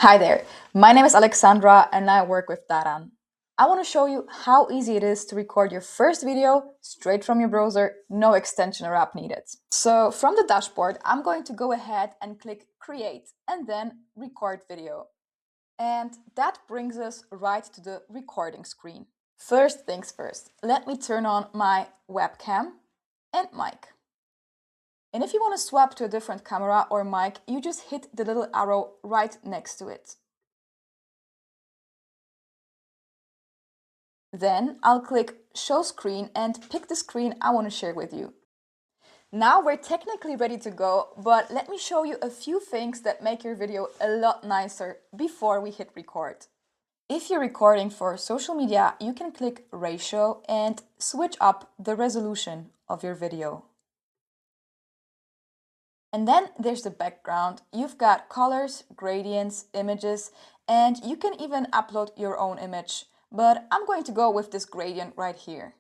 Hi there, my name is Alexandra and I work with Dadan. I want to show you how easy it is to record your first video straight from your browser, no extension or app needed. So from the dashboard, I'm going to go ahead and click Create and then Record Video. And that brings us right to the recording screen. First things first, let me turn on my webcam and mic. And if you want to swap to a different camera or mic, you just hit the little arrow right next to it. Then I'll click Show Screen and pick the screen I want to share with you. Now we're technically ready to go, but let me show you a few things that make your video a lot nicer before we hit record. If you're recording for social media, you can click Ratio and switch up the resolution of your video. And then there's the background. You've got colors, gradients, images, and you can even upload your own image. But I'm going to go with this gradient right here.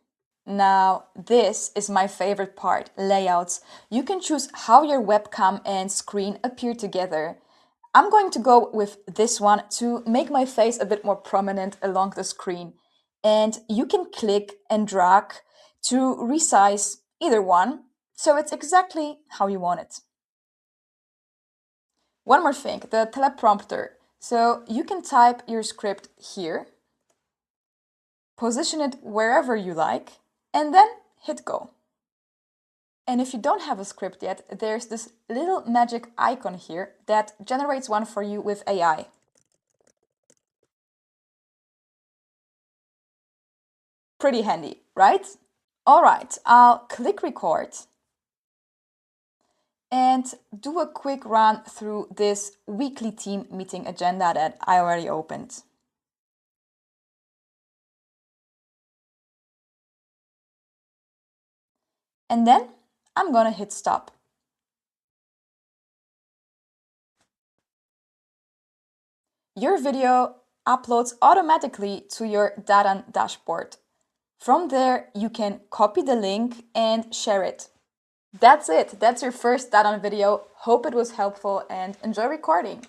Now, this is my favorite part, layouts. You can choose how your webcam and screen appear together. I'm going to go with this one to make my face a bit more prominent along the screen. And you can click and drag to resize either one, so it's exactly how you want it. One more thing, the teleprompter. So you can type your script here, position it wherever you like, and then hit go. And if you don't have a script yet, there's this little magic icon here that generates one for you with AI. Pretty handy, right? All right, I'll click record and do a quick run through this weekly team meeting agenda that I already opened. And then I'm gonna hit stop. Your video uploads automatically to your Dadan dashboard. From there, you can copy the link and share it. That's it. That's your first Dadan video. Hope it was helpful and enjoy recording.